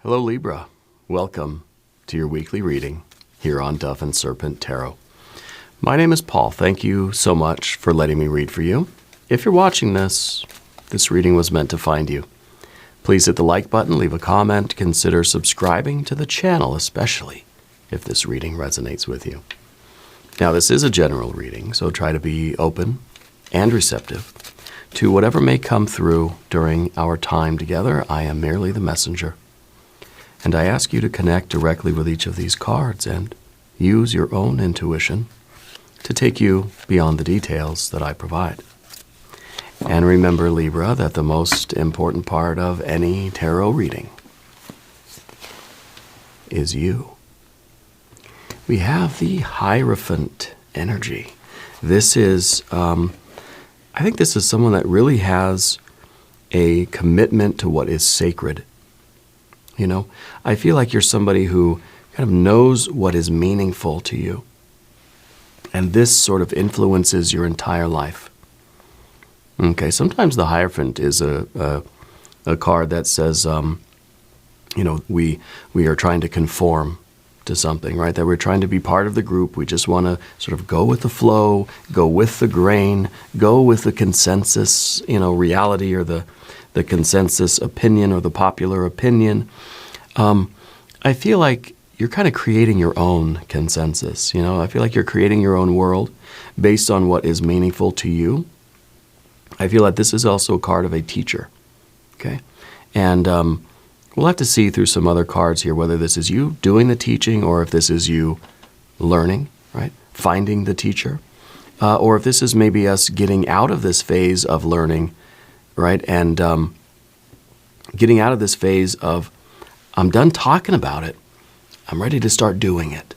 Hello Libra, welcome to your weekly reading here on Dove and Serpent Tarot. My name is Paul. Thank you so much for letting me read for you. If you're watching this reading was meant to find you. Please hit the like button, leave a comment, consider subscribing to the channel, especially if this reading resonates with you. Now this is a general reading, so try to be open and receptive to whatever may come through during our time together. I am merely the messenger. And I ask you to connect directly with each of these cards and use your own intuition to take you beyond the details that I provide. And remember, Libra, that the most important part of any tarot reading is you. We have the Hierophant energy. This is, I think this is someone that really has a commitment to what is sacred. You know, I feel like you're somebody who kind of knows what is meaningful to you. And this sort of influences your entire life. Okay, sometimes the Hierophant is a card that says, you know, we are trying to conform to something, right? That we're trying to be part of the group. We just want to sort of go with the flow, go with the grain, go with the consensus, you know, reality or the consensus opinion or the popular opinion. I feel like you're kind of creating your own consensus, you know? I feel like you're creating your own world based on what is meaningful to you. I feel like this is also a card of a teacher, okay? And we'll have to see through some other cards here whether this is you doing the teaching or if this is you learning, right? Finding the teacher. Or if this is maybe us getting out of this phase of learning, right? And getting out of this phase of, I'm done talking about it. I'm ready to start doing it,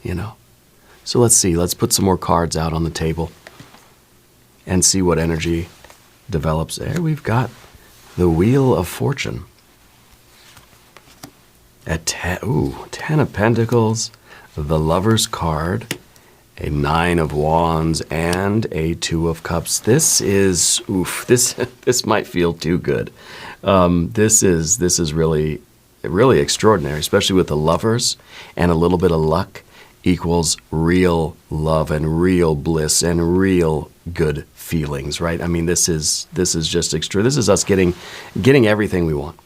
you know? So let's see. Let's put some more cards out on the table and see what energy develops there. We've got the Wheel of Fortune. At 10 of Pentacles, the Lover's card, a 9 of Wands, and a 2 of Cups. This is, this might feel too good. This is really extraordinary, especially with the Lovers, and a little bit of luck equals real love and real bliss and real good feelings, right? I mean, this is just extra. This is us getting everything we want.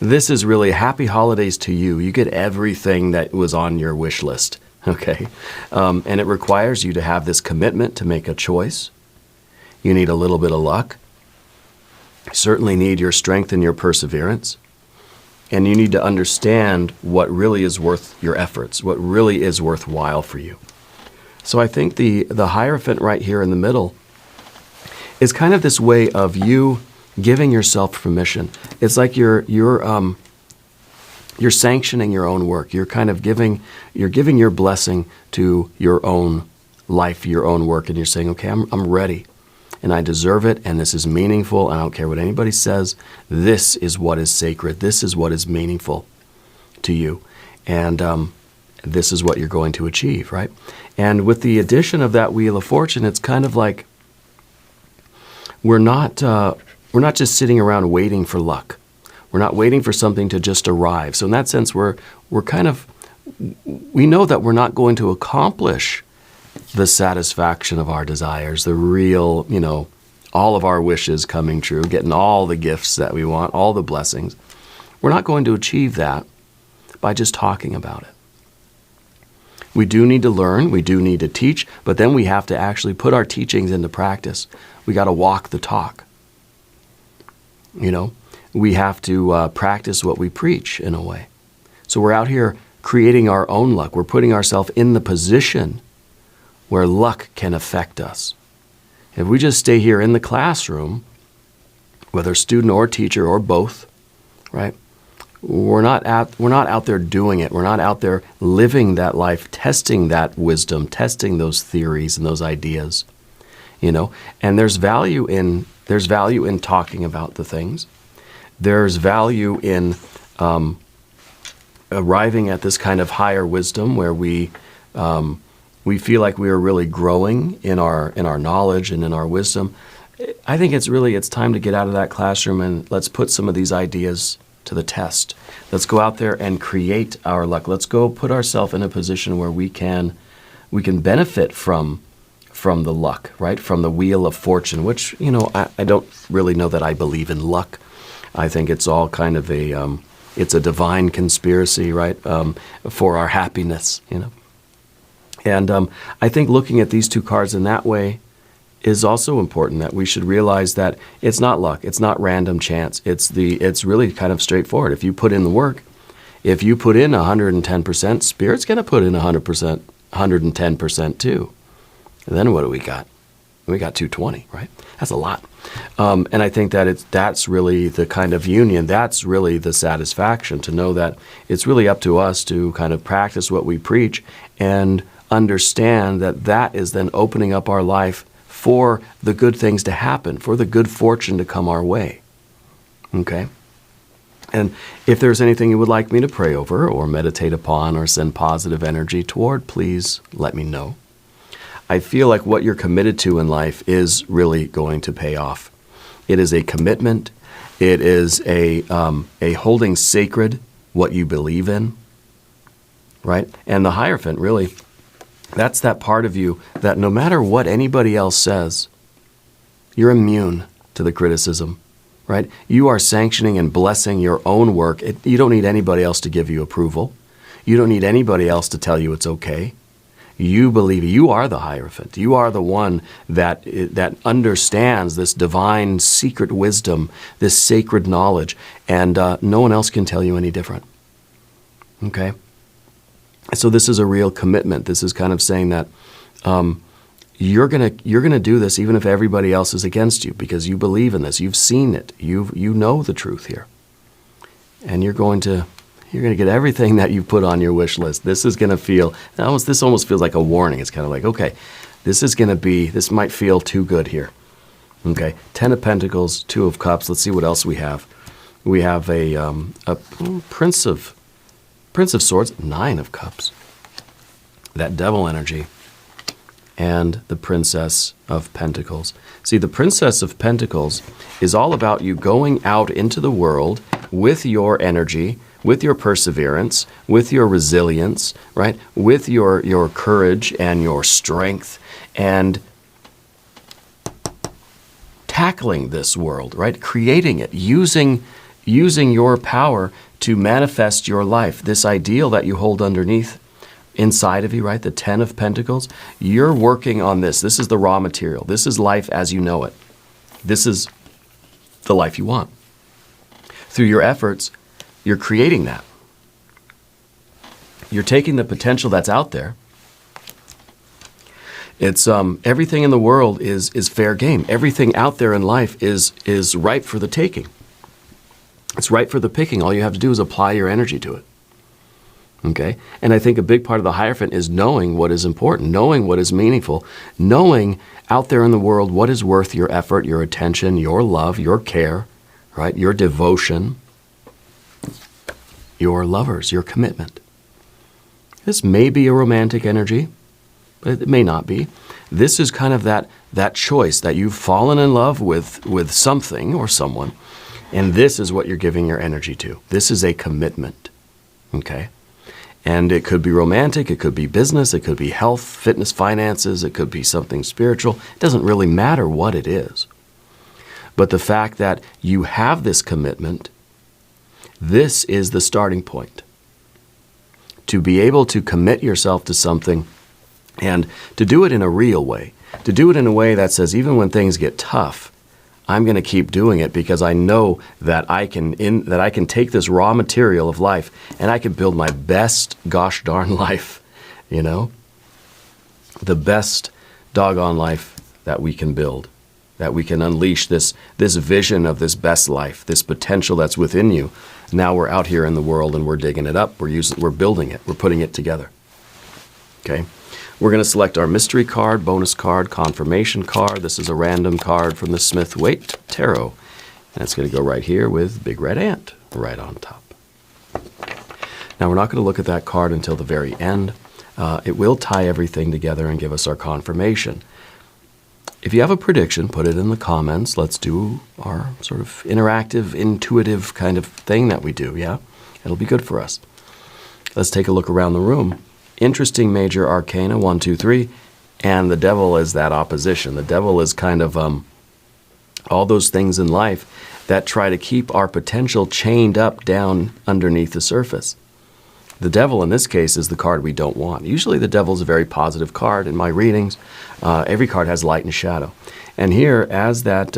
This is really happy holidays to you. You get everything that was on your wish list, okay? And it requires you to have this commitment to make a choice. You need a little bit of luck. You certainly need your strength and your perseverance. And you need to understand what really is worth your efforts, what really is worthwhile for you. So I think the Hierophant right here in the middle is kind of this way of you giving yourself permission. It's like you're sanctioning your own work. You're kind of giving your blessing to your own life, your own work, and you're saying, okay, I'm ready. And I deserve it, and this is meaningful, and I don't care what anybody says. This is what is sacred. This is what is meaningful to you. And this is what you're going to achieve, right? And with the addition of that Wheel of Fortune, it's kind of like we're not just sitting around waiting for luck. We're not waiting for something to just arrive. So in that sense, we know that we're not going to accomplish the satisfaction of our desires, the real, you know, all of our wishes coming true, getting all the gifts that we want, all the blessings. We're not going to achieve that by just talking about it. We do need to learn, we do need to teach, but then we have to actually put our teachings into practice. We got to walk the talk. You know, we have to practice what we preach in a way. So we're out here creating our own luck. We're putting ourselves in the position where luck can affect us. If we just stay here in the classroom, whether student or teacher or both, right? We're not out there doing it. We're not out there living that life, testing that wisdom, testing those theories and those ideas, you know. And there's value in talking about the things. There's value in arriving at this kind of higher wisdom where we feel like we are really growing in our knowledge and in our wisdom. I think it's time to get out of that classroom and let's put some of these ideas to the test. Let's go out there and create our luck. Let's go put ourselves in a position where we can benefit from the luck, right? From the wheel of fortune, which, I don't really know that I believe in luck. I think it's all kind of it's a divine conspiracy, right? For our happiness, And I think looking at these two cards in that way is also important, that we should realize that it's not luck, it's not random chance. It's really kind of straightforward. If you put in the work, if you put in 110%, Spirit's going to put in 100%, 110% too. And then what do we got? We got 220, right? That's a lot. And I think that that's really the kind of union, that's really the satisfaction, to know that it's really up to us to kind of practice what we preach and understand that that is then opening up our life for the good things to happen, for the good fortune to come our way. Okay? And if there's anything you would like me to pray over or meditate upon or send positive energy toward, please let me know. I feel like what you're committed to in life is really going to pay off. It is a commitment. It is a holding sacred what you believe in, right? And the Hierophant, really, that's that part of you that no matter what anybody else says, you're immune to the criticism, right? You are sanctioning and blessing your own work. You don't need anybody else to give you approval. You don't need anybody else to tell you it's okay. You believe you are the Hierophant. You are the one that understands this divine secret wisdom, this sacred knowledge, and no one else can tell you any different. Okay? So this is a real commitment. This is kind of saying that you're gonna do this even if everybody else is against you, because you believe in this. You've seen it. You know the truth here, and you're going to get everything that you put on your wish list. This is going to feel this almost feels like a warning. It's kind of like, okay, this might feel too good here. Okay, 10 of Pentacles, 2 of Cups. Let's see what else we have. We have a Prince of Swords, 9 of Cups. That Devil energy. And the Princess of Pentacles. See, the Princess of Pentacles is all about you going out into the world with your energy, with your perseverance, with your resilience, right? With your courage and your strength, and tackling this world, right? Creating it, using your power to manifest your life. This ideal that you hold underneath inside of you, right? The 10 of Pentacles. You're working on this. This is the raw material. This is life as you know it. This is the life you want. Through your efforts, you're creating that. You're taking the potential that's out there. It's everything in the world is fair game. Everything out there in life is ripe for the taking. It's ripe for the picking. All you have to do is apply your energy to it. Okay? And I think a big part of the Hierophant is knowing what is important, knowing what is meaningful, knowing out there in the world what is worth your effort, your attention, your love, your care, right? Your devotion, your lovers, your commitment. This may be a romantic energy, but it may not be. This is kind of that choice that you've fallen in love with something or someone, and this is what you're giving your energy to. This is a commitment, okay? And it could be romantic, it could be business, it could be health, fitness, finances, it could be something spiritual. It doesn't really matter what it is. But the fact that you have this commitment, this is the starting point. To be able to commit yourself to something and to do it in a real way. To do it in a way that says, even when things get tough, I'm going to keep doing it because I know that I can take this raw material of life and I can build my best gosh darn life, the best doggone life that we can build, that we can unleash this vision of this best life, this potential that's within you. Now we're out here in the world and we're digging it up. We're building it. We're putting it together. Okay. We're going to select our mystery card, bonus card, confirmation card. This is a random card from the Smith-Waite Tarot. And it's going to go right here with Big Red Ant right on top. Now, we're not going to look at that card until the very end. It will tie everything together and give us our confirmation. if you have a prediction, put it in the comments. Let's do our sort of interactive, intuitive kind of thing that we do, yeah? It'll be good for us. Let's take a look around the room. Interesting major arcana, 1, 2, 3, and the devil is that opposition. The devil is kind of all those things in life that try to keep our potential chained up down underneath the surface. The devil in this case is the card we don't want. Usually the devil's a very positive card in my readings. Every card has light and shadow. And here, as that,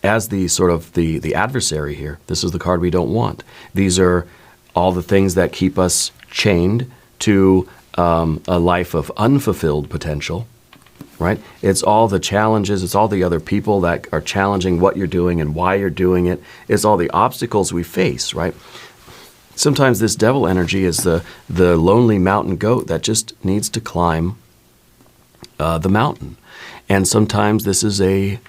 as the sort of the adversary here, this is the card we don't want. These are all the things that keep us chained to a life of unfulfilled potential, right? It's all the challenges, it's all the other people that are challenging what you're doing and why you're doing it. It's all the obstacles we face, right? Sometimes this devil energy is the lonely mountain goat that just needs to climb the mountain. And sometimes this is a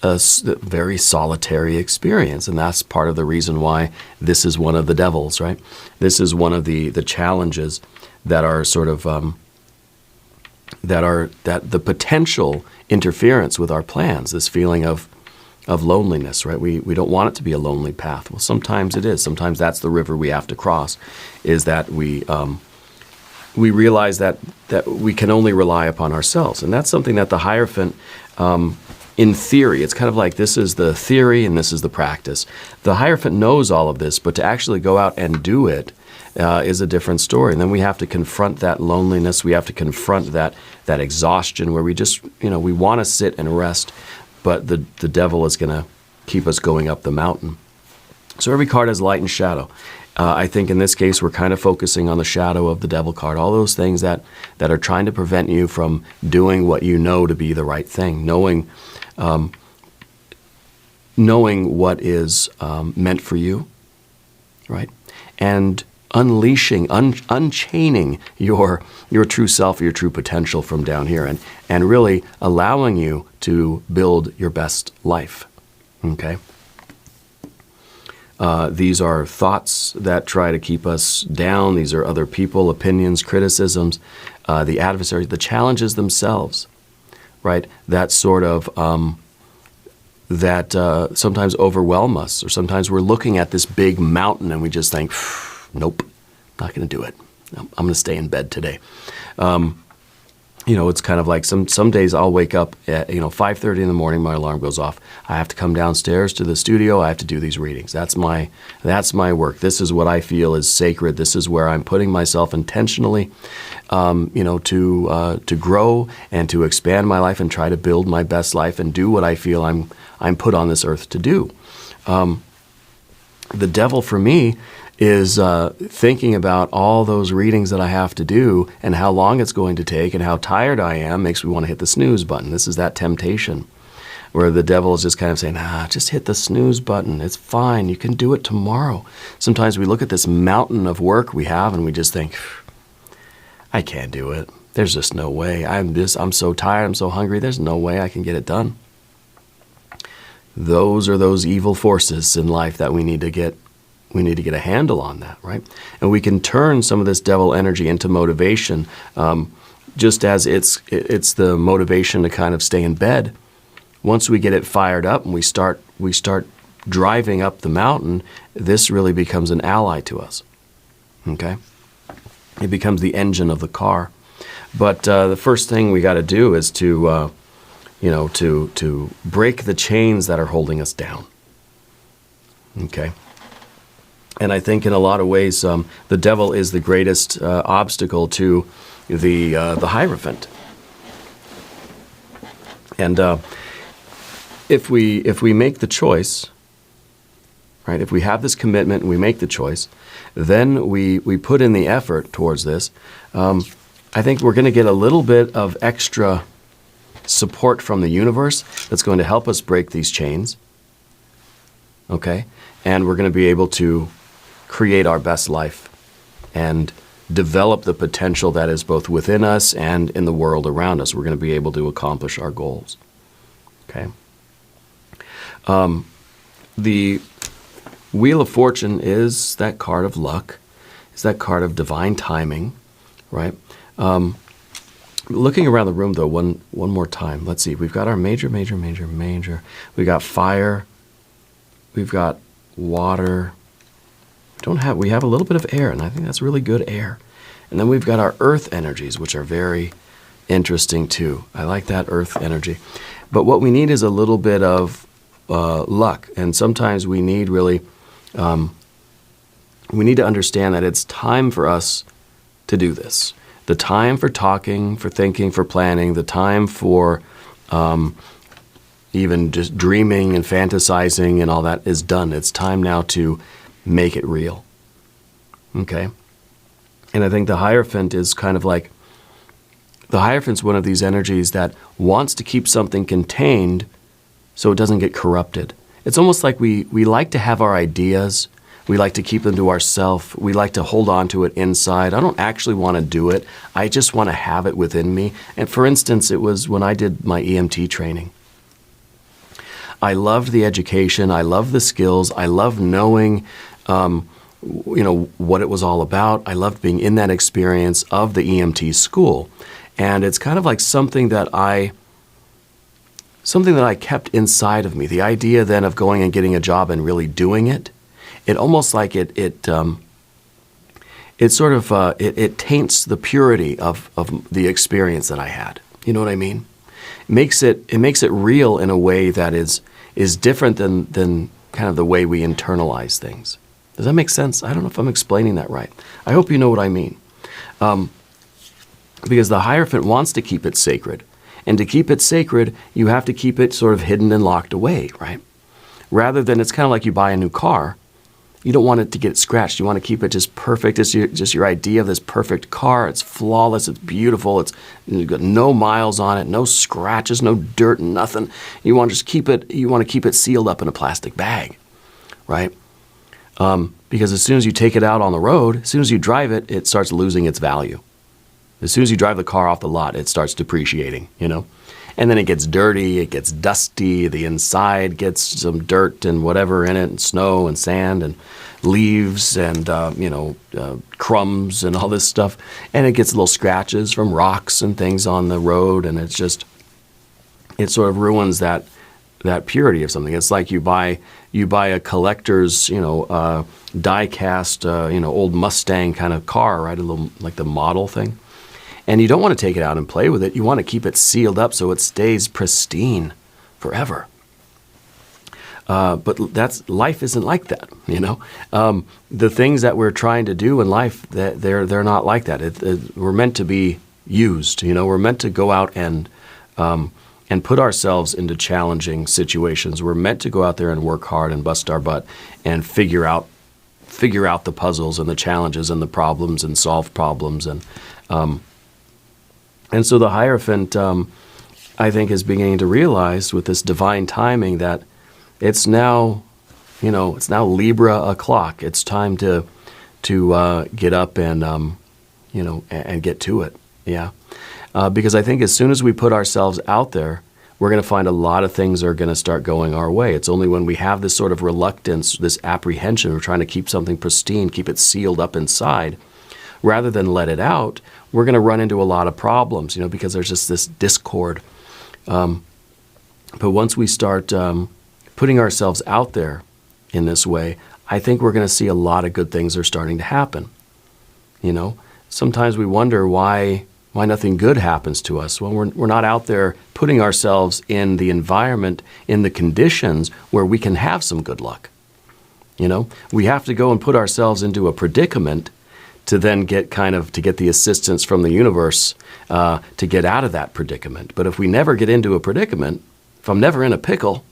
very solitary experience, and that's part of the reason why this is one of the devils, right? This is one of the challenges that are sort of that the potential interference with our plans, this feeling of loneliness, right? We don't want it to be a lonely path. Well, sometimes it is. Sometimes that's the river we have to cross, is that we realize that we can only rely upon ourselves. And that's something that the Hierophant, in theory, it's kind of like this is the theory and this is the practice. The Hierophant knows all of this, but to actually go out and do it is a different story. And then we have to confront that loneliness. We have to confront that exhaustion where we just, we want to sit and rest, but the devil is going to keep us going up the mountain. So every card has light and shadow. I think in this case, we're kind of focusing on the shadow of the devil card, all those things that are trying to prevent you from doing what you know to be the right thing, knowing what is meant for you, right? And unleashing, unchaining your true self, your true potential from down here, and really allowing you to build your best life, okay? These are thoughts that try to keep us down. These are other people, opinions, criticisms, the adversaries, the challenges themselves, right? That sort of, sometimes overwhelm us, or sometimes we're looking at this big mountain and we just think, nope, not going to do it. I'm going to stay in bed today. It's kind of like some days I'll wake up at 5:30 in the morning. My alarm goes off. I have to come downstairs to the studio. I have to do these readings. That's my work. This is what I feel is sacred. This is where I'm putting myself intentionally, to grow and to expand my life and try to build my best life and do what I feel I'm put on this earth to do. The devil for me is thinking about all those readings that I have to do and how long it's going to take and how tired I am makes me want to hit the snooze button. This is that temptation where the devil is just kind of saying, just hit the snooze button. It's fine. You can do it tomorrow. Sometimes we look at this mountain of work we have and we just think, I can't do it. There's just no way. I'm so tired. I'm so hungry. There's no way I can get it done. Those are those evil forces in life that we need to get a handle on that, right? And we can turn some of this devil energy into motivation, just as it's the motivation to kind of stay in bed. Once we get it fired up and we start driving up the mountain, this really becomes an ally to us, okay? It becomes the engine of the car. But the first thing we got to do is to break the chains that are holding us down, okay? And I think in a lot of ways, the devil is the greatest obstacle to the Hierophant. And if we make the choice, right? If we have this commitment and we make the choice, then we put in the effort towards this. I think we're going to get a little bit of extra support from the universe that's going to help us break these chains. Okay, and we're going to be able to create our best life and develop the potential that is both within us and in the world around us. We're going to be able to accomplish our goals. Okay. The Wheel of Fortune is that card of luck. It's that card of divine timing, right? Looking around the room, though, one more time. Let's see. We've got our major. We got fire. We've got water. We have a little bit of air, and I think that's really good air. And then we've got our earth energies, which are very interesting too. I like that earth energy. But what we need is a little bit of luck. And sometimes we need really, we need to understand that it's time for us to do this. The time for talking, for thinking, for planning, the time for even just dreaming and fantasizing and all that is done. It's time now to make it real. Okay? And I think the Hierophant is kind of like, the Hierophant's one of these energies that wants to keep something contained so it doesn't get corrupted. It's almost like we like to have our ideas. We like to keep them to ourselves. We like to hold on to it inside. I don't actually want to do it. I just want to have it within me. And for instance, it was when I did my EMT training. I loved the education. I loved the skills. I loved knowing, what it was all about. I loved being in that experience of the EMT school. And it's kind of like something that I kept inside of me. The idea then of going and getting a job and really doing it, it almost like it taints the purity of the experience that I had. You know what I mean? It makes it real in a way that is different than kind of the way we internalize things. Does that make sense? I don't know if I'm explaining that right. I hope you know what I mean. Because the Hierophant wants to keep it sacred. And to keep it sacred, you have to keep it sort of hidden and locked away, right? Rather than, it's kind of like you buy a new car. You don't want it to get scratched. You want to keep it just perfect. It's just your idea of this perfect car. It's flawless. It's beautiful. You've got no miles on it, no scratches, no dirt, nothing. You want to just keep it. You want to keep it sealed up in a plastic bag, right? Because as soon as you take it out on the road, as soon as you drive it, it starts losing its value. As soon as you drive the car off the lot, it starts depreciating, And then it gets dirty, it gets dusty, the inside gets some dirt and whatever in it, and snow and sand and leaves and, crumbs and all this stuff. And it gets little scratches from rocks and things on the road, and it sort of ruins that purity of something. It's like you buy a collector's, die-cast, old Mustang kind of car, right? A little like the model thing. And you don't want to take it out and play with it. You want to keep it sealed up so it stays pristine forever. But life isn't like that, The things that we're trying to do in life, they're not like that. We're meant to be used, We're meant to go out and put ourselves into challenging situations. We're meant to go out there and work hard and bust our butt and figure out the puzzles and the challenges and the problems and solve problems. And so the Hierophant, I think, is beginning to realize with this divine timing that it's now Libra o'clock. It's time to get up and and get to it. Yeah, because I think as soon as we put ourselves out there, we're going to find a lot of things are going to start going our way. It's only when we have this sort of reluctance, this apprehension, we're trying to keep something pristine, keep it sealed up inside, rather than let it out, we're going to run into a lot of problems, because there's just this discord. But once we start putting ourselves out there in this way, I think we're going to see a lot of good things are starting to happen. Sometimes we wonder why nothing good happens to us. Well, we're not out there putting ourselves in the environment, in the conditions where we can have some good luck. We have to go and put ourselves into a predicament to then get the assistance from the universe to get out of that predicament. But if we never get into a predicament, if I'm never in a pickle,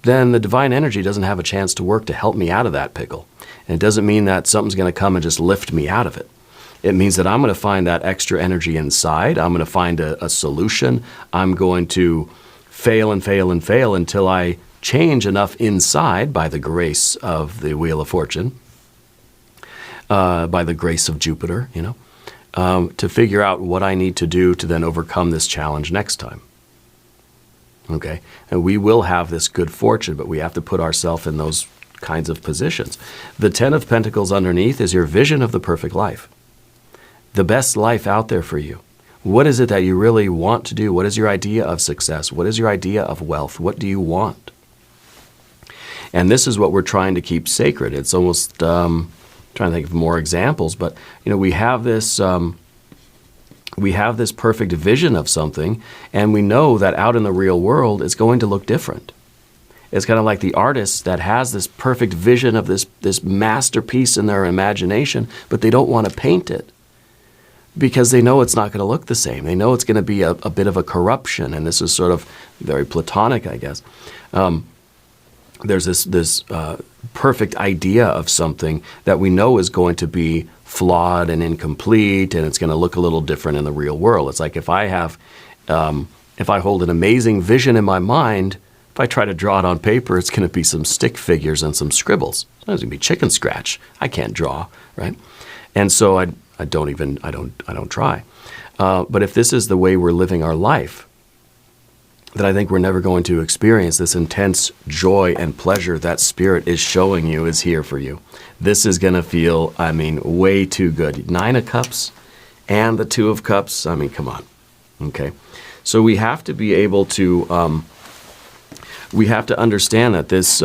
then the divine energy doesn't have a chance to work to help me out of that pickle. And it doesn't mean that something's going to come and just lift me out of it. It means that I'm going to find that extra energy inside. I'm going to find a solution. I'm going to fail and fail and fail until I change enough inside by the grace of the Wheel of Fortune, by the grace of Jupiter, to figure out what I need to do to then overcome this challenge next time. Okay? And we will have this good fortune, but we have to put ourselves in those kinds of positions. The Ten of Pentacles underneath is your vision of the perfect life. The best life out there for you. What is it that you really want to do? What is your idea of success? What is your idea of wealth? What do you want? And this is what we're trying to keep sacred. It's almost, trying to think of more examples, but we have this perfect vision of something, and we know that out in the real world it's going to look different. It's kind of like the artist that has this perfect vision of this masterpiece in their imagination, but they don't want to paint it because they know it's not going to look the same. They know it's going to be a bit of a corruption, and this is sort of very Platonic, I guess. There's this perfect idea of something that we know is going to be flawed and incomplete, and it's going to look a little different in the real world. It's like if I hold an amazing vision in my mind, if I try to draw it on paper, it's going to be some stick figures and some scribbles. It's going to be chicken scratch. I can't draw, right? And so I don't try. But if this is the way we're living our life, then I think we're never going to experience this intense joy and pleasure that Spirit is showing you is here for you. This is going to feel, way too good. 9 of Cups and the 2 of Cups. Come on. Okay. So we have to be able to, we have to understand that this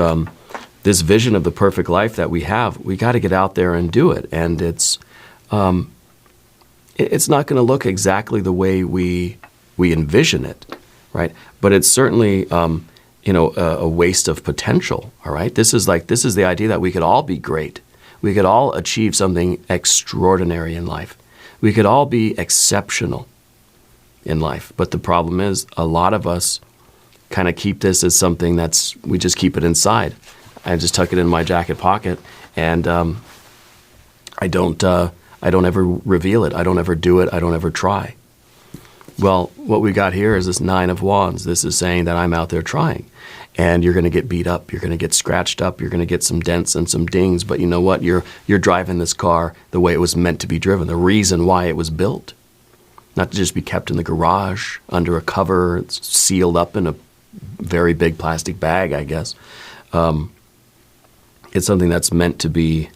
vision of the perfect life that we have, we got to get out there and do it. And it's not going to look exactly the way we envision it, right? But it's certainly, a waste of potential. All right. This is the idea that we could all be great. We could all achieve something extraordinary in life. We could all be exceptional in life. But the problem is, a lot of us kind of keep this as something we just keep it inside. I just tuck it in my jacket pocket, and I don't ever reveal it. I don't ever do it. I don't ever try. Well, what we got here is this 9 of Wands. This is saying that I'm out there trying, and you're going to get beat up. You're going to get scratched up. You're going to get some dents and some dings. But you know what? You're driving this car the way it was meant to be driven. The reason why it was built, not to just be kept in the garage under a cover, it's sealed up in a very big plastic bag, I guess. It's something that's meant to be,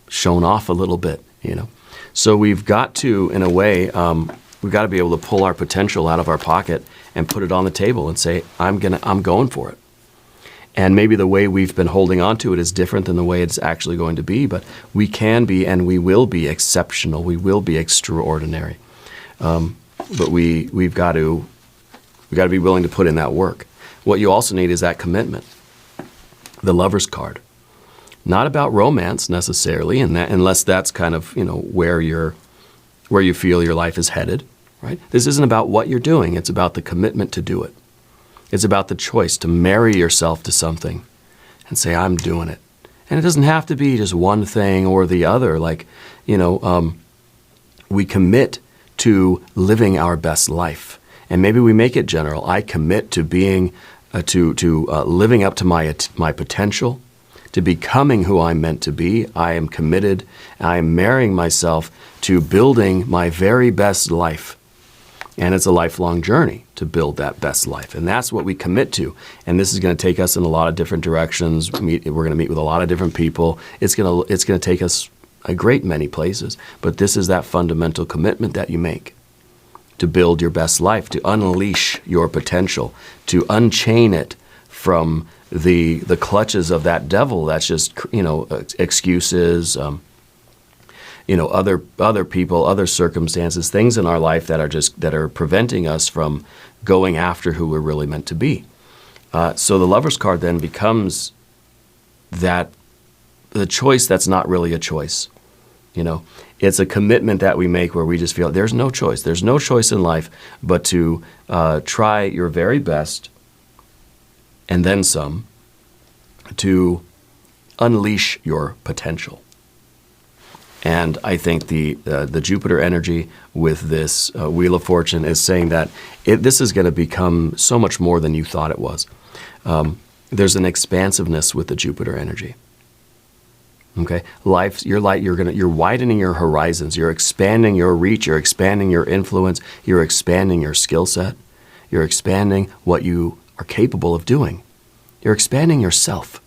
shown off a little bit, So we've got to, in a way, we've got to be able to pull our potential out of our pocket and put it on the table and say, I'm going for it. And maybe the way we've been holding on to it is different than the way it's actually going to be, but we can be and we will be exceptional. We will be extraordinary. But we've got to be willing to put in that work. What you also need is that commitment. The Lover's card. Not about romance necessarily, unless that's kind of where you feel your life is headed, right? This isn't about what you're doing. It's about the commitment to do it. It's about the choice to marry yourself to something and say, I'm doing it. And it doesn't have to be just one thing or the other. We commit to living our best life. And maybe we make it general. I commit to being, living up to my potential, to becoming who I'm meant to be. I am committed. I am marrying myself to building my very best life. And it's a lifelong journey to build that best life. And that's what we commit to. And this is going to take us in a lot of different directions. We're going to meet with a lot of different people. It's going to take us a great many places. But this is that fundamental commitment that you make to build your best life, to unleash your potential, to unchain it from the clutches of that devil that's just, excuses, other people, other circumstances, things in our life that are preventing us from going after who we're really meant to be. So the Lover's card then becomes the choice that's not really a choice. It's a commitment that we make where we just feel there's no choice. There's no choice in life but to try your very best and then some to unleash your potential. And I think the Jupiter energy with this Wheel of Fortune is saying that this is going to become so much more than you thought it was. There's an expansiveness with the Jupiter energy. Okay, you're widening your horizons. You're expanding your reach. You're expanding your influence. You're expanding your skill set. You're expanding what you are capable of doing. You're expanding yourself.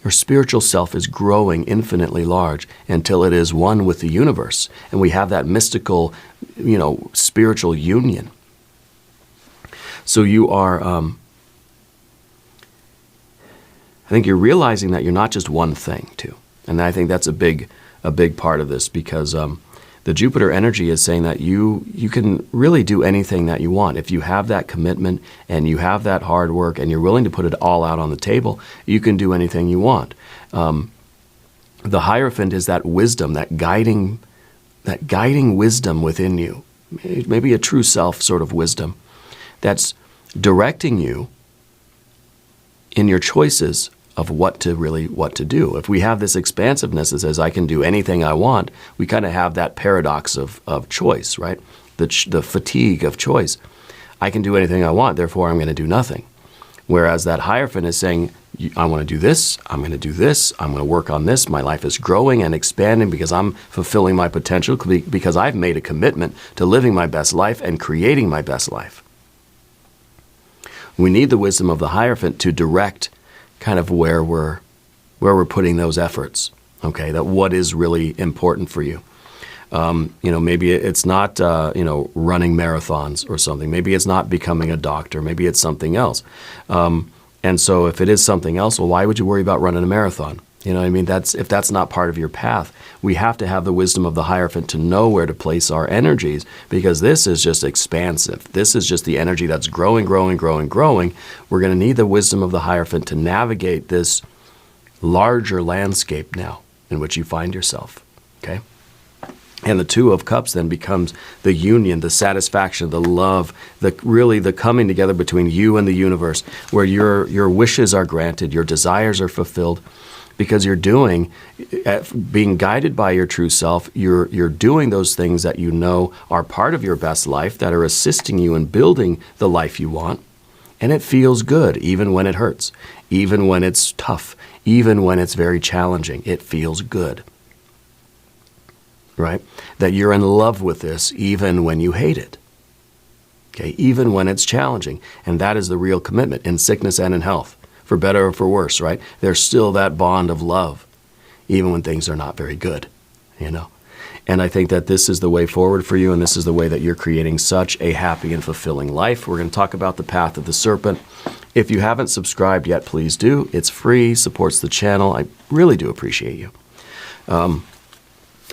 Your spiritual self is growing infinitely large until it is one with the universe. And we have that mystical, spiritual union. So you are, I think you're realizing that you're not just one thing, too. And I think that's a big part of this, because the Jupiter energy is saying that you can really do anything that you want. If you have that commitment and you have that hard work and you're willing to put it all out on the table, you can do anything you want. The Hierophant is that wisdom, that guiding wisdom within you, maybe a true self sort of wisdom, that's directing you in your choices of what to do. If we have this expansiveness that says, I can do anything I want, we kind of have that paradox of choice, right? The fatigue of choice. I can do anything I want, therefore I'm going to do nothing. Whereas that Hierophant is saying, I want to do this, I'm going to do this, I'm going to work on this, my life is growing and expanding because I'm fulfilling my potential, because I've made a commitment to living my best life and creating my best life. We need the wisdom of the Hierophant to direct kind of where we're putting those efforts, okay? That what is really important for you. Maybe it's not, running marathons or something. Maybe it's not becoming a doctor. Maybe it's something else. And so if it is something else, well, why would you worry about running a marathon? You know what I mean? If that's not part of your path, we have to have the wisdom of the Hierophant to know where to place our energies, because this is just expansive. This is just the energy that's growing, growing, growing, growing. We're going to need the wisdom of the Hierophant to navigate this larger landscape now in which you find yourself, okay? And the Two of Cups then becomes the union, the satisfaction, the love, the coming together between you and the universe, where your wishes are granted, your desires are fulfilled, because you're being guided by your true self. You're doing those things that you know are part of your best life, that are assisting you in building the life you want. And it feels good, even when it hurts, even when it's tough, even when it's very challenging. It feels good, right? That you're in love with this, even when you hate it, okay? Even when it's challenging. And that is the real commitment in sickness and in health. For better or for worse, right? There's still that bond of love, even when things are not very good, And I think that this is the way forward for you, and this is the way that you're creating such a happy and fulfilling life. We're going to talk about the path of the Serpent. If you haven't subscribed yet, please do. It's free, supports the channel. I really do appreciate you.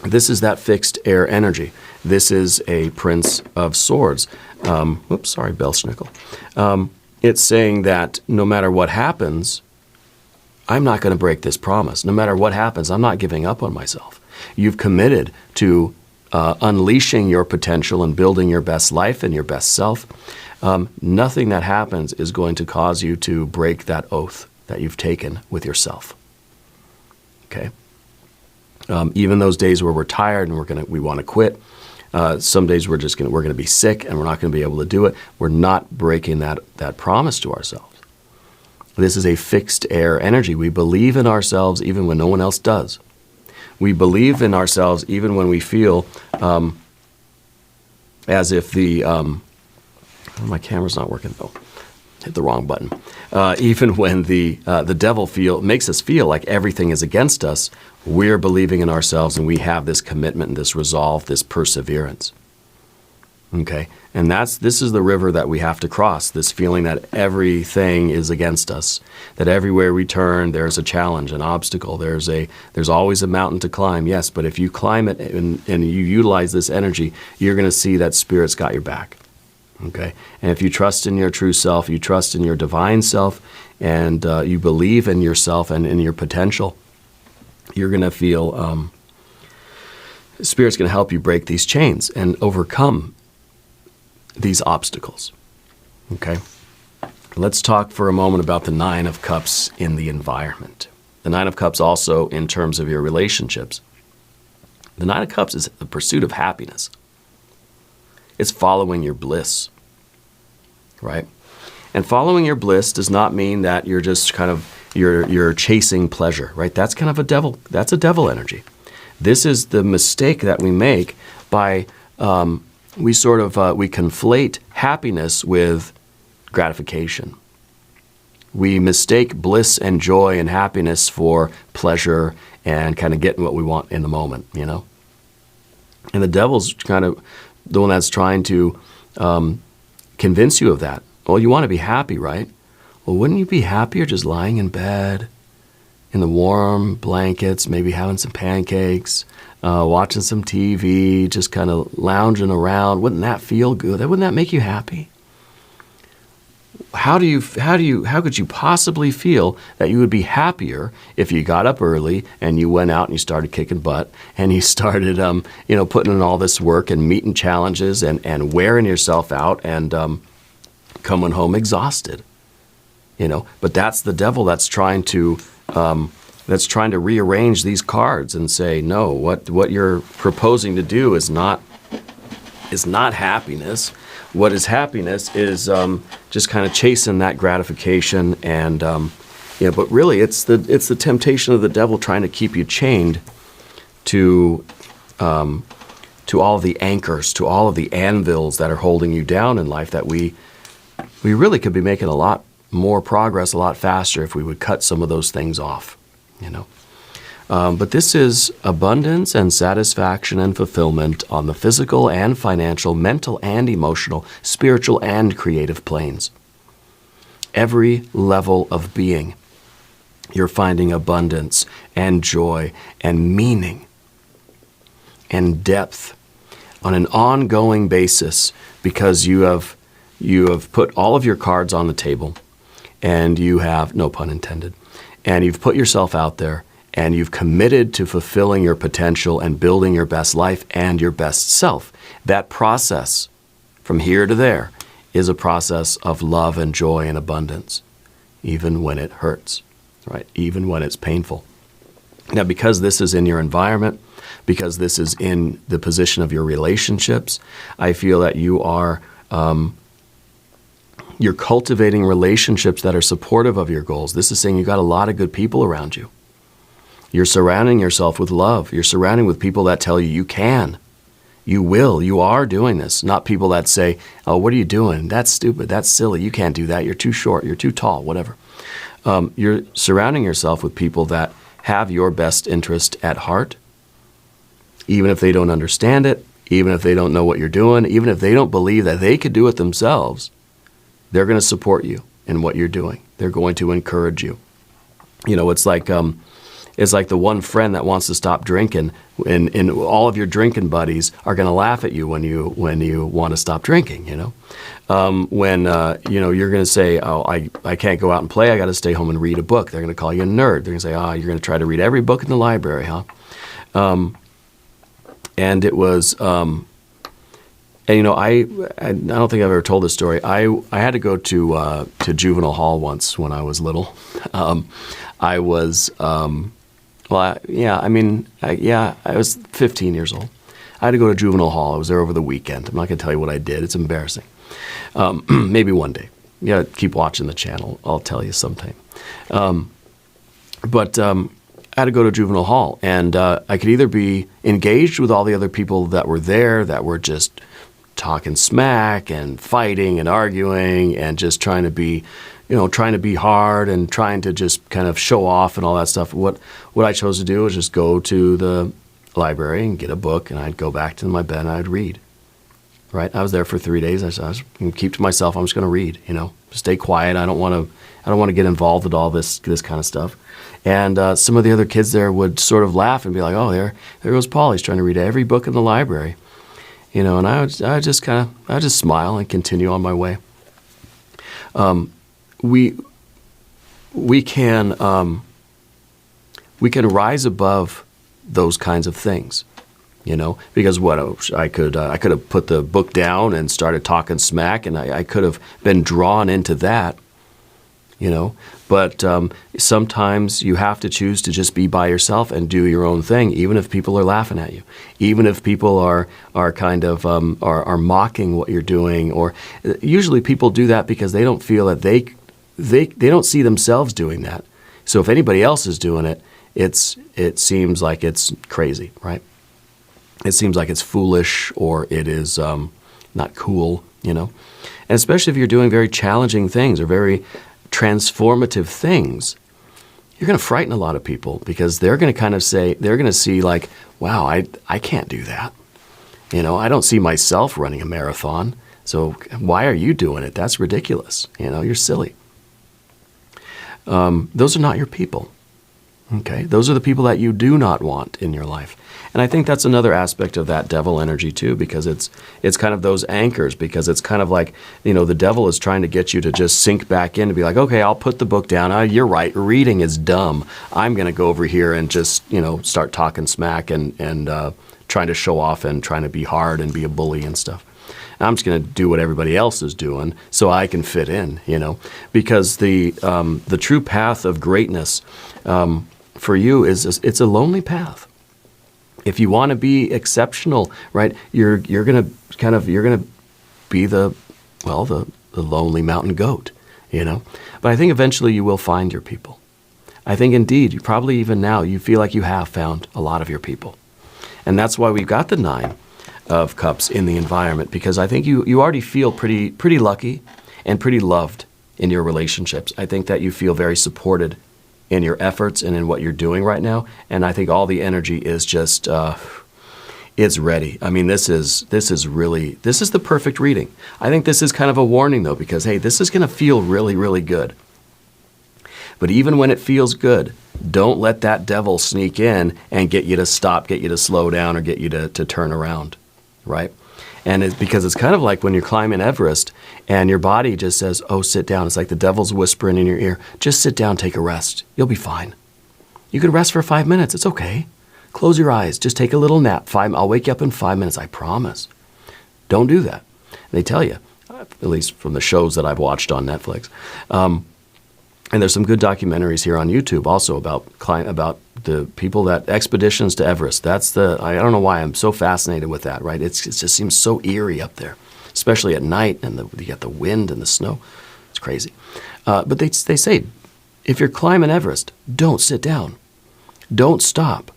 This is that fixed air energy. This is a Prince of Swords. Oops, sorry, bell schnickel. It's saying that no matter what happens, I'm not going to break this promise. No matter what happens, I'm not giving up on myself. You've committed to unleashing your potential and building your best life and your best self. Nothing that happens is going to cause you to break that oath that you've taken with yourself. Okay? Even those days where we're tired and we want to quit, some days we're going to be sick and we're not going to be able to do it. We're not breaking that promise to ourselves. This is a fixed air energy. We believe in ourselves even when no one else does. We believe in ourselves even when we feel as if my camera's not working. Oh, hit the wrong button. Even when the devil makes us feel like everything is against us, we're believing in ourselves and we have this commitment and this resolve, this perseverance. Okay? And this is the river that we have to cross, this feeling that everything is against us, that everywhere we turn there's a challenge, an obstacle, there's always a mountain to climb, yes, but if you climb it and you utilize this energy, you're going to see that Spirit's got your back. Okay? And if you trust in your true self, you trust in your divine self, and you believe in yourself and in your potential, you're going to feel Spirit's going to help you break these chains and overcome these obstacles. Okay? Let's talk for a moment about the Nine of Cups in the environment. The Nine of Cups also in terms of your relationships. The Nine of Cups is the pursuit of happiness. It's following your bliss, right? And following your bliss does not mean that you're just kind of, you're chasing pleasure, right? That's kind of that's a devil energy. This is the mistake that we make by, we conflate happiness with gratification, We mistake bliss and joy and happiness for pleasure and kind of getting what we want in the moment, you know? And the devil's kind of the one that's trying to convince you of that. Well, you want to be happy, right? Well, wouldn't you be happier just lying in bed, in the warm blankets, maybe having some pancakes, watching some TV, just kind of lounging around? Wouldn't that feel good? Wouldn't that make you happy? How could you possibly feel that you would be happier if you got up early and you went out and you started kicking butt and you started, putting in all this work and meeting challenges and wearing yourself out and coming home exhausted, you know? But that's the devil that's trying to rearrange these cards and say, no, what you're proposing to do is not happiness. What is happiness is just kind of chasing that gratification, and but really it's the temptation of the devil trying to keep you chained to all of the anchors, to all of the anvils that are holding you down in life. That we really could be making a lot more progress, a lot faster if we would cut some of those things off, you know. But this is abundance and satisfaction and fulfillment on the physical and financial, mental and emotional, spiritual and creative planes. Every level of being, you're finding abundance and joy and meaning and depth on an ongoing basis because you have put all of your cards on the table, and you have, no pun intended, and you've put yourself out there, and you've committed to fulfilling your potential and building your best life and your best self. That process, from here to there, is a process of love and joy and abundance, even when it hurts, right? Even when it's painful. Now, because this is in your environment, because this is in the position of your relationships, I feel that you're cultivating relationships that are supportive of your goals. This is saying you got a lot of good people around you. You're surrounding yourself with love. You're surrounding with people that tell you you can, you will, you are doing this. Not people that say, oh, what are you doing? That's stupid. That's silly. You can't do that. You're too short. You're too tall, whatever. You're surrounding yourself with people that have your best interest at heart, even if they don't understand it, even if they don't know what you're doing, even if they don't believe that they could do it themselves. They're going to support you in what you're doing. They're going to encourage you. You know, it's like the one friend that wants to stop drinking, and all of your drinking buddies are going to laugh at you when you want to stop drinking. You know, when you're going to say, "Oh, I can't go out and play. I got to stay home and read a book." They're going to call you a nerd. They're going to say, "Oh, you're going to try to read every book in the library, huh?" And it was. And you know, I don't think I've ever told this story. I had to go to juvenile hall once when I was little. I was I was 15 years old. I had to go to juvenile hall. I was there over the weekend. I'm not going to tell you what I did. It's embarrassing. Maybe one day. Yeah, keep watching the channel. I'll tell you sometime. But I had to go to juvenile hall, and I could either be engaged with all the other people that were there that were just talking smack and fighting and arguing and just trying to be hard and trying to just kind of show off and all that stuff. What I chose to do was just go to the library and get a book, and I'd go back to my bed and I'd read. Right? I was there for 3 days. I was going to keep to myself. I'm just going to read. You know, stay quiet. I don't want to get involved with all this kind of stuff. And some of the other kids there would sort of laugh and be like, "Oh, there goes Paul. He's trying to read every book in the library." You know, and I would just smile and continue on my way. We can rise above those kinds of things, you know, because I could have put the book down and started talking smack, and I could have been drawn into that, you know. But sometimes you have to choose to just be by yourself and do your own thing, even if people are laughing at you, even if people are kind of are mocking what you're doing. Or usually people do that because they don't feel that they don't see themselves doing that. So if anybody else is doing it, it seems like it's crazy, right? It seems like it's foolish, or it is not cool, you know. And especially if you're doing very challenging things or very transformative things, you're going to frighten a lot of people because they're going to kind of say, they're going to see like, wow, I can't do that. I don't see myself running a marathon. So why are you doing it? That's ridiculous. You're silly. Those are not your people. Okay? Those are the people that you do not want in your life. And I think that's another aspect of that devil energy too, because it's kind of those anchors, because it's kind of like, the devil is trying to get you to just sink back in and be like, okay, I'll put the book down. You're right. Reading is dumb. I'm going to go over here and just, start talking smack and trying to show off and trying to be hard and be a bully and stuff. And I'm just going to do what everybody else is doing so I can fit in, because the true path of greatness for you it's a lonely path. If you want to be exceptional, right, you're gonna be the lonely mountain goat, But I think eventually you will find your people. I think indeed, you probably even now you feel like you have found a lot of your people, and that's why we've got the 9 of Cups in the environment, because I think you already feel pretty lucky and pretty loved in your relationships. I think that you feel very supported in your efforts and in what you're doing right now. And I think all the energy is just, it's ready. I mean, this is the perfect reading. I think this is kind of a warning though, because hey, this is going to feel really, really good. But even when it feels good, don't let that devil sneak in and get you to stop, get you to slow down, or get you to turn around, right? And because it's kind of like when you're climbing Everest and your body just says, oh, sit down. It's like the devil's whispering in your ear, just sit down, take a rest. You'll be fine. You can rest for 5 minutes. It's okay. Close your eyes. Just take a little nap. I'll wake you up in 5 minutes. I promise. Don't do that. They tell you, at least from the shows that I've watched on Netflix. And there's some good documentaries here on YouTube also about the people that expeditions to Everest. I don't know why I'm so fascinated with that, right? It just seems so eerie up there, especially at night, and you get the wind and the snow. It's crazy. But they say, if you're climbing Everest, don't sit down. Don't stop.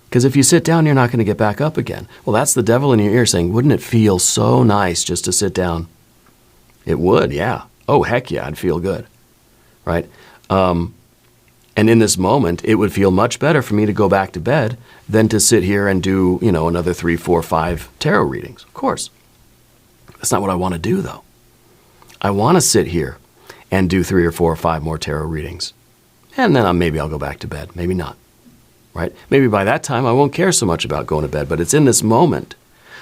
Because if you sit down, you're not going to get back up again. Well, that's the devil in your ear saying, wouldn't it feel so nice just to sit down? It would, yeah. Oh, heck yeah, I'd feel good. Right? And in this moment, it would feel much better for me to go back to bed than to sit here and do, another 3, 4, 5 tarot readings. Of course. That's not what I want to do, though. I want to sit here and do 3 or 4 or 5 more tarot readings. And then maybe I'll go back to bed. Maybe not. Right? Maybe by that time, I won't care so much about going to bed. But it's in this moment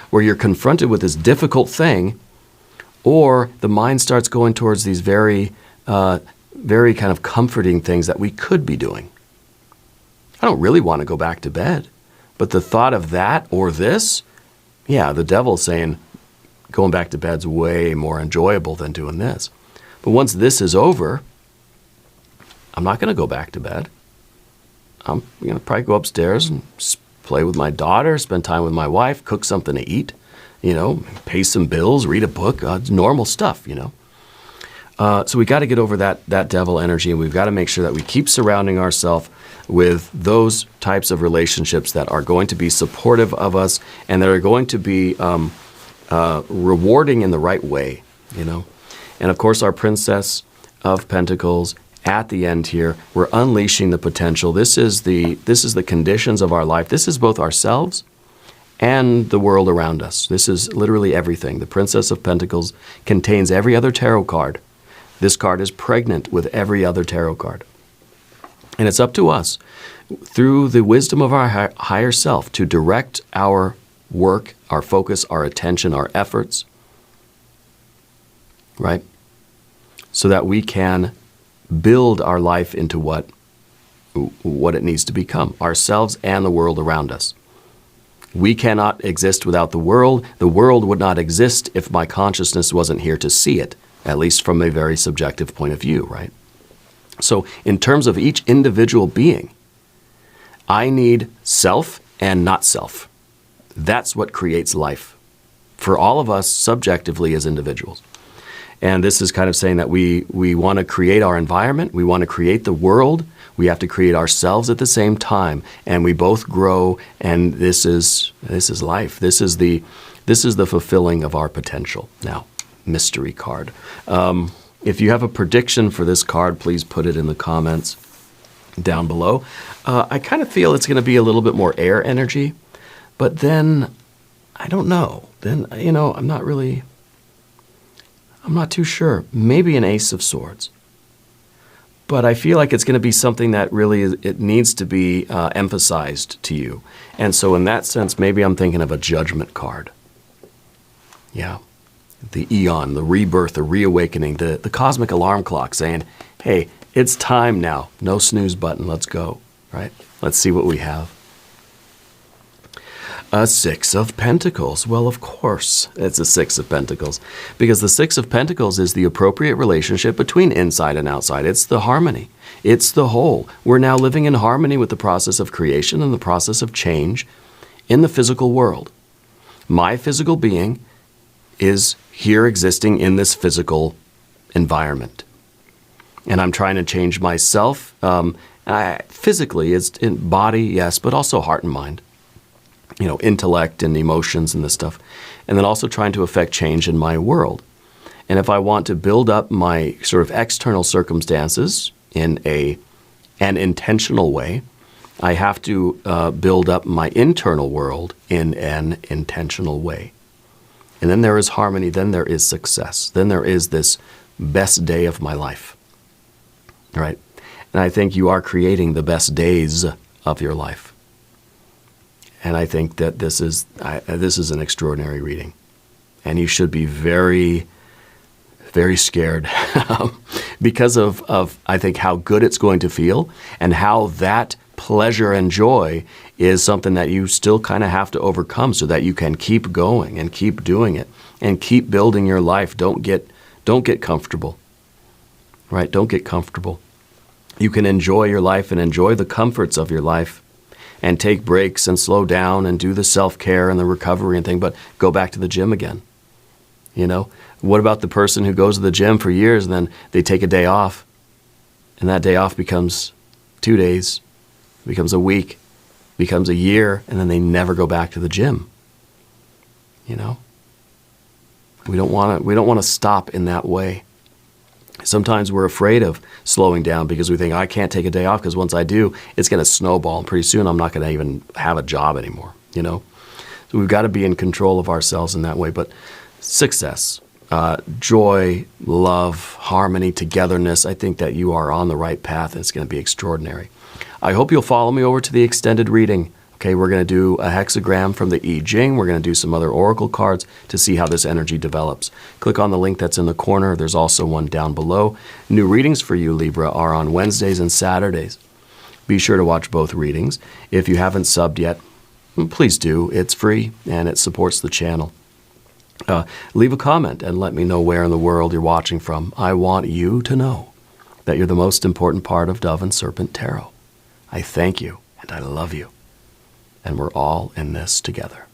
where you're confronted with this difficult thing, or the mind starts going towards these very kind of comforting things that we could be doing. I don't really want to go back to bed, but the thought of that or this, yeah, the devil's saying going back to bed's way more enjoyable than doing this. But once this is over, I'm not going to go back to bed. I'm going to probably go upstairs and play with my daughter, spend time with my wife, cook something to eat, pay some bills, read a book, normal stuff, So we got to get over that devil energy, and we've got to make sure that we keep surrounding ourselves with those types of relationships that are going to be supportive of us and that are going to be rewarding in the right way, And of course, our Princess of Pentacles at the end here, we're unleashing the potential. This is the conditions of our life. This is both ourselves and the world around us. This is literally everything. The Princess of Pentacles contains every other tarot card. This card is pregnant with every other tarot card. And it's up to us, through the wisdom of our higher self, to direct our work, our focus, our attention, our efforts, right? So that we can build our life into what it needs to become, ourselves and the world around us. We cannot exist without the world. The world would not exist if my consciousness wasn't here to see it, at least from a very subjective point of view, right? So in terms of each individual being, I need self and not self. That's what creates life for all of us subjectively as individuals. And this is kind of saying that we want to create our environment, we want to create the world, we have to create ourselves at the same time, and we both grow, and this is life. This is the fulfilling of our potential. Now, mystery card. If you have a prediction for this card, please put it in the comments down below. I kind of feel it's going to be a little bit more air energy, but then I don't know. Then, I'm not too sure. Maybe an Ace of Swords. But I feel like it's going to be something that really it needs to be emphasized to you. And so in that sense, maybe I'm thinking of a Judgment card. Yeah. The Eon, the rebirth, the reawakening, the cosmic alarm clock saying, hey, it's time now. No snooze button. Let's go. Right? Let's see what we have. A Six of Pentacles. Well, of course, it's a Six of Pentacles. Because the Six of Pentacles is the appropriate relationship between inside and outside. It's the harmony. It's the whole. We're now living in harmony with the process of creation and the process of change in the physical world. My physical being is here existing in this physical environment. And I'm trying to change myself. Physically, it's in body, yes, but also heart and mind. Intellect and emotions and this stuff. And then also trying to affect change in my world. And if I want to build up my sort of external circumstances in an intentional way, I have to build up my internal world in an intentional way. And then there is harmony, then there is success, then there is this best day of my life. All right? And I think you are creating the best days of your life. And I think that this is an extraordinary reading. And you should be very, very scared because of, I think, how good it's going to feel and how that pleasure and joy is something that you still kind of have to overcome so that you can keep going and keep doing it and keep building your life. Don't get comfortable, right? Don't get comfortable. You can enjoy your life and enjoy the comforts of your life and take breaks and slow down and do the self-care and the recovery and thing, but go back to the gym again. What about the person who goes to the gym for years and then they take a day off and that day off becomes 2 days, becomes a week, becomes a year, and then they never go back to the gym. We don't want to stop in that way. Sometimes we're afraid of slowing down because we think, I can't take a day off because once I do, it's going to snowball. And pretty soon I'm not going to even have a job anymore, So we've got to be in control of ourselves in that way. But success, joy, love, harmony, togetherness, I think that you are on the right path and it's going to be extraordinary. I hope you'll follow me over to the extended reading. Okay, we're going to do a hexagram from the Jing. We're going to do some other oracle cards to see how this energy develops. Click on the link that's in the corner. There's also one down below. New readings for you, Libra, are on Wednesdays and Saturdays. Be sure to watch both readings. If you haven't subbed yet, please do. It's free and it supports the channel. Leave a comment and let me know where in the world you're watching from. I want you to know that you're the most important part of Dove and Serpent Tarot. I thank you and I love you. And we're all in this together.